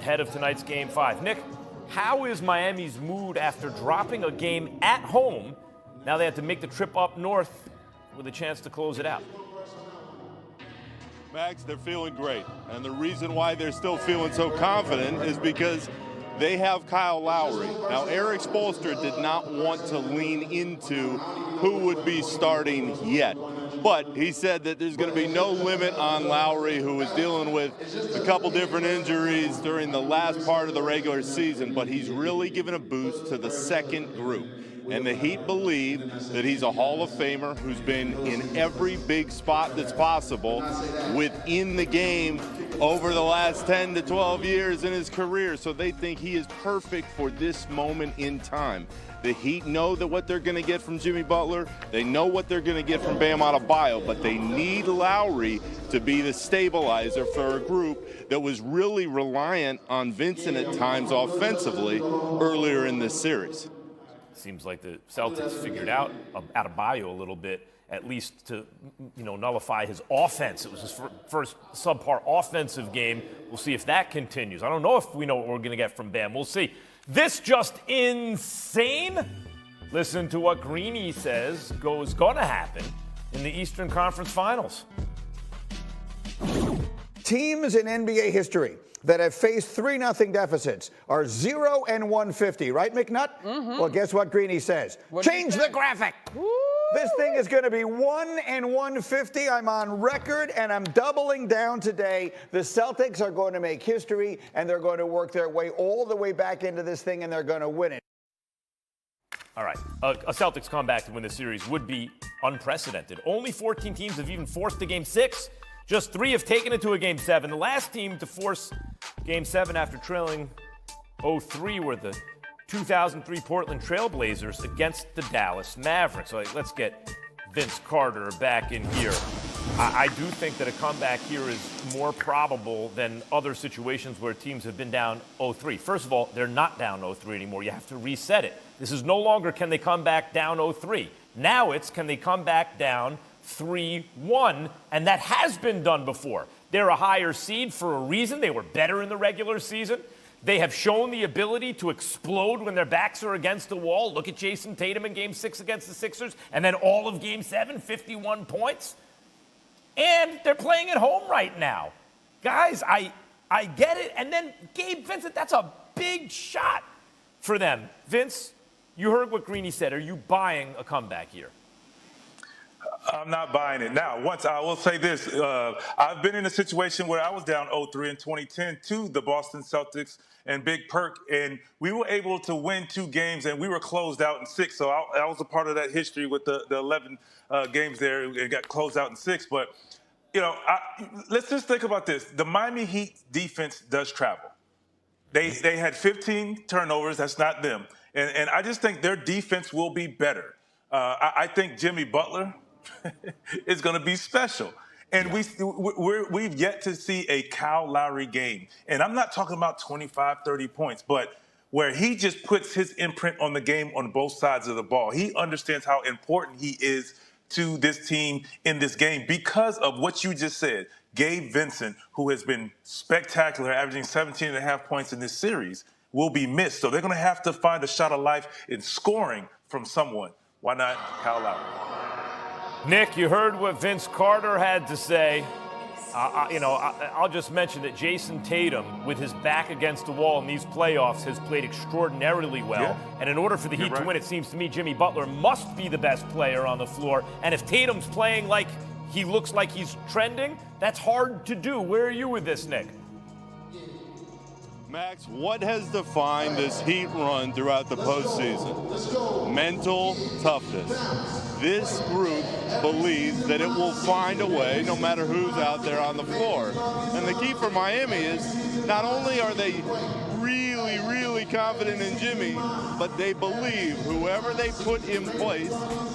ahead of tonight's Game 5. Nick, how is Miami's mood after dropping a game at home? Now they have to make the trip up north with a chance to close it out. Max, they're feeling great. And the reason why they're still feeling so confident is because they have Kyle Lowry. Now, Eric Spoelstra did not want to lean into who would be starting yet. But he said that there's going to be no limit on Lowry, who was dealing with a couple different injuries during the last part of the regular season. But he's really given a boost to the second group. And the Heat believe that he's a Hall of Famer who's been in every big spot that's possible within the game over the last 10 to 12 years in his career. So they think he is perfect for this moment in time. The Heat know that what they're going to get from Jimmy Butler. They know what they're going to get from Bam Adebayo, but they need Lowry to be the stabilizer for a group that was really reliant on Vincent at times offensively earlier in this series. Seems like the Celtics figured out Adebayo a little bit, at least to nullify his offense. It was his first subpar offensive game. We'll see if that continues. I don't know if we know what we're going to get from Bam. We'll see. This just insane? Listen to what Greeny says is going to happen in the Eastern Conference Finals. Teams in NBA history that have faced 3-0 deficits are 0-150, right, McNutt? Mm-hmm. Well, guess what Greeny says? Change the graphic. Woo! This thing is going to be 1-150. I'm on record, and I'm doubling down today. The Celtics are going to make history, and they're going to work their way all the way back into this thing, and they're going to win it. All right. A Celtics comeback to win the series would be unprecedented. Only 14 teams have even forced a Game 6. Just 3 have taken it to a Game 7. The last team to force Game 7 after trailing 0-3 were the 2003 Portland Trail Blazers against the Dallas Mavericks. So let's get Vince Carter back in here. I do think that a comeback here is more probable than other situations where teams have been down 0-3. First of all, they're not down 0-3 anymore. You have to reset it. This is no longer can they come back down 0-3. Now it's can they come back down 3-1, and that has been done before. They're a higher seed for a reason. They were better in the regular season. They have shown the ability to explode when their backs are against the wall. Look at Jason Tatum in Game 6 against the Sixers, and then all of Game 7, 51 points. And they're playing at home right now. Guys, I get it. And then Gabe Vincent, that's a big shot for them. Vince, you heard what Greeny said. Are you buying a comeback here? I'm not buying it. Now, once I will say this, I've been in a situation where I was down 0-3 in 2010 to the Boston Celtics and Big Perk, and we were able to win 2 games, and we were closed out in 6. So I was a part of that history with the 11 games there. It got closed out in 6. But, let's just think about this. The Miami Heat defense does travel. They had 15 turnovers. That's not them. And I just think their defense will be better. I think Jimmy Butler is going to be special. And we've yet to see a Kyle Lowry game. And I'm not talking about 25, 30 points, but where he just puts his imprint on the game on both sides of the ball. He understands how important he is to this team in this game because of what you just said. Gabe Vincent, who has been spectacular, averaging 17.5 points in this series, will be missed. So they're going to have to find a shot of life in scoring from someone. Why not Kyle Lowry? Nick, you heard what Vince Carter had to say. I'll just mention that Jason Tatum, with his back against the wall in these playoffs, has played extraordinarily well. Yeah. And in order for the Heat to win, it seems to me Jimmy Butler must be the best player on the floor. And if Tatum's playing like he looks like he's trending, that's hard to do. Where are you with this, Nick? Max, what has defined this Heat run throughout the postseason? Mental toughness. This group believes that it will find a way no matter who's out there on the floor. And the key for Miami is not only are they really, really confident in Jimmy, but they believe whoever they put in place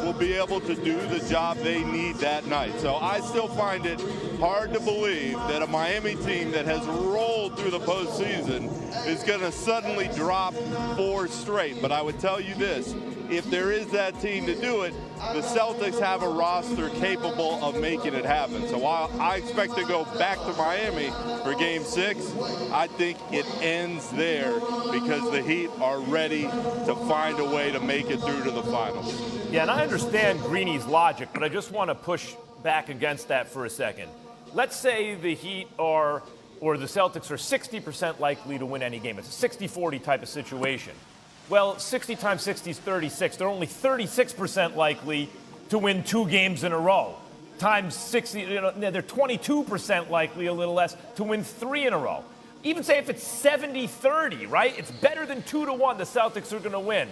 will be able to do the job they need that night. So I still find it hard to believe that a Miami team that has rolled through the postseason is going to suddenly drop 4 straight. But I would tell you this, if there is that team to do it, the Celtics have a roster capable of making it happen. So while I expect to go back to Miami for Game 6, I think it ends there because the Heat are ready to find a way to make it through to the finals. Yeah, and I understand Greeny's logic, but I just want to push back against that for a second. Let's say the Heat or the Celtics are 60% likely to win any game. It's a 60-40 type of situation. Well, 60 times 60 is 36. They're only 36% likely to win 2 games in a row. Times 60, they're 22% likely, a little less, to win 3 in a row. Even say if it's 70-30, right? It's better than 2-1 the Celtics are going to win.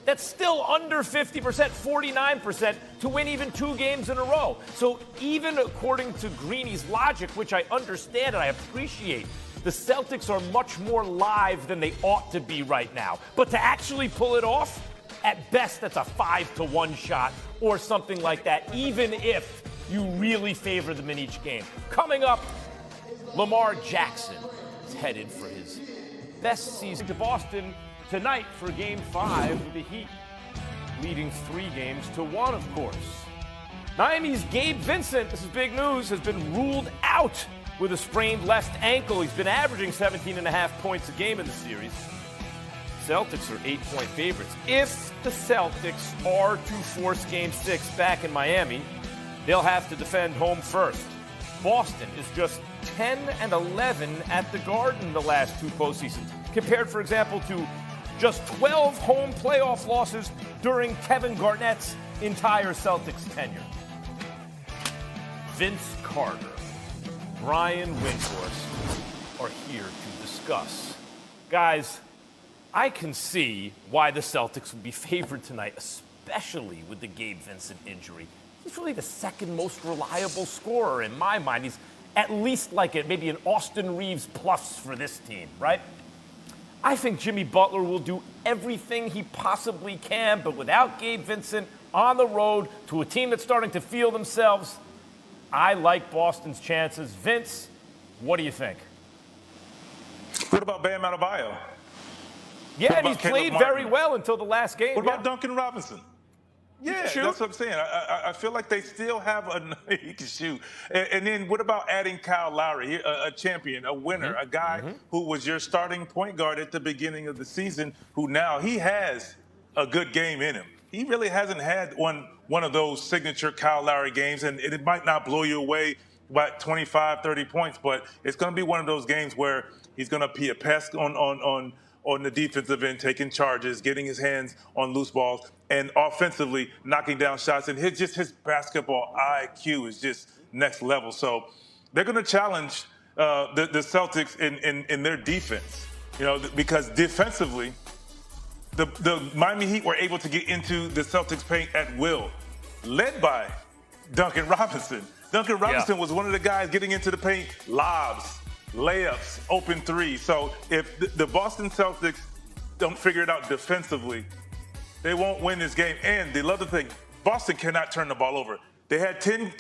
That's still under 50%, 49% to win even 2 games in a row. So even according to Greeny's logic, which I understand and I appreciate, the Celtics are much more live than they ought to be right now. But to actually pull it off, at best, that's a 5-1 shot or something like that, even if you really favor them in each game. Coming up, Lamar Jackson is headed for his best season to Boston tonight for Game 5 with the Heat leading 3-1, of course. Miami's Gabe Vincent, this is big news, has been ruled out with a sprained left ankle. He's been averaging 17.5 points a game in the series. Celtics are 8-point favorites. If the Celtics are to force Game 6 back in Miami, they'll have to defend home first. Boston is just 10-11 at the Garden the last 2 postseasons, compared, for example, to just 12 home playoff losses during Kevin Garnett's entire Celtics tenure. Vince Carter, Brian Windhorst are here to discuss. Guys, I can see why the Celtics would be favored tonight, especially with the Gabe Vincent injury. He's really the second most reliable scorer in my mind. He's at least like maybe an Austin Reeves plus for this team, right? I think Jimmy Butler will do everything he possibly can, but without Gabe Vincent on the road to a team that's starting to feel themselves, I like Boston's chances. Vince, what do you think? What about Bam Adebayo? Yeah, and he's played very well until the last game. What about Duncan Robinson? Yeah, that's what I'm saying. I feel like they still have he can shoot. And then what about adding Kyle Lowry, a champion, a winner, a guy who was your starting point guard at the beginning of the season, who now he has a good game in him. He really hasn't had one of those signature Kyle Lowry games, and it might not blow you away by 25, 30 points, but it's going to be one of those games where he's going to be a pest on the defensive end, taking charges, getting his hands on loose balls, and offensively knocking down shots. And his basketball IQ is just next level. So they're going to challenge the Celtics in their defense, because defensively, the Miami Heat were able to get into the Celtics paint at will, led by Duncan Robinson. Duncan Robinson was one of the guys getting into the paint, lobs, layups, open threes. So if the Boston Celtics don't figure it out defensively, they won't win this game. And the other thing, Boston cannot turn the ball over. They had 10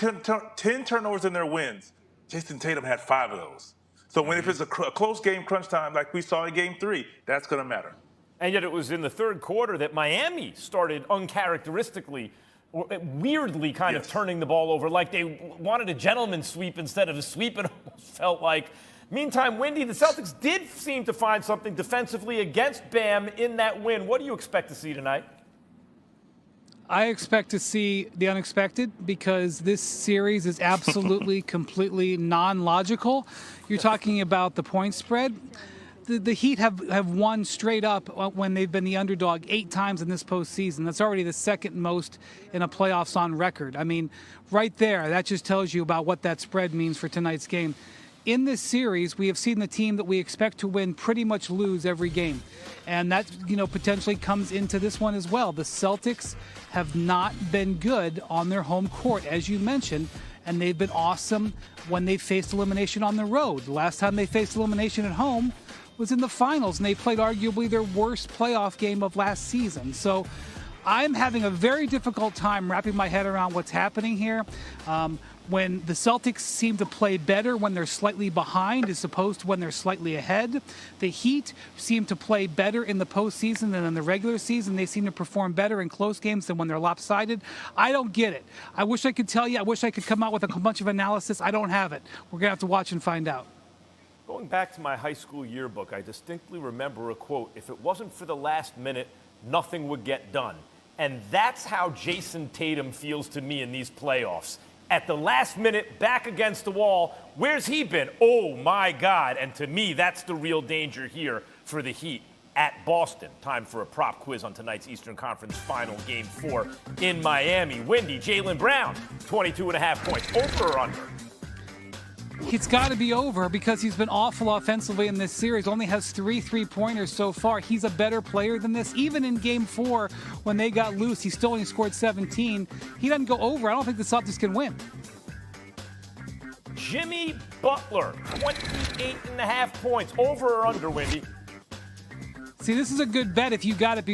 turnovers in their wins. Jason Tatum had 5 of those. So if it's a close game, crunch time, like we saw in Game 3, that's going to matter. And yet it was in the third quarter that Miami started uncharacteristically, or weirdly kind of turning the ball over, like they wanted a gentleman's sweep instead of a sweep, it almost felt like. Meantime, Wendy, the Celtics did seem to find something defensively against Bam in that win. What do you expect to see tonight? I expect to see the unexpected because this series is absolutely, completely non-logical. You're talking about the point spread. The Heat have won straight up when they've been the underdog 8 times in this postseason. That's already the second most in a playoffs on record. I mean, right there, that just tells you about what that spread means for tonight's game. In this series, we have seen the team that we expect to win pretty much lose every game. And that, potentially comes into this one as well. The Celtics have not been good on their home court, as you mentioned, and they've been awesome when they faced elimination on the road. The last time they faced elimination at home was in the finals, and they played arguably their worst playoff game of last season. So I'm having a very difficult time wrapping my head around what's happening here. when the Celtics seem to play better when they're slightly behind as opposed to when they're slightly ahead. The Heat seem to play better in the postseason than in the regular season. They seem to perform better in close games than when they're lopsided. I don't get it. I wish I could tell you. I wish I could come out with a bunch of analysis. I don't have it. We're going to have to watch and find out. Going back to my high school yearbook, I distinctly remember a quote, "If it wasn't for the last minute, nothing would get done." And that's how Jason Tatum feels to me in these playoffs. At the last minute, back against the wall, where's he been? Oh, my God. And to me, that's the real danger here for the Heat at Boston. Time for a prop quiz on tonight's Eastern Conference Final Game 4 in Miami. Windy, Jaylen Brown, 22.5 points. Over or under? It's got to be over because he's been awful offensively in this series. Only has 3 3-pointers so far. He's a better player than this. Even in Game 4, when they got loose, he still only scored 17. He doesn't go over. I don't think the Celtics can win. Jimmy Butler, 28.5 points. Over or under, Windy? See, this is a good bet if you got it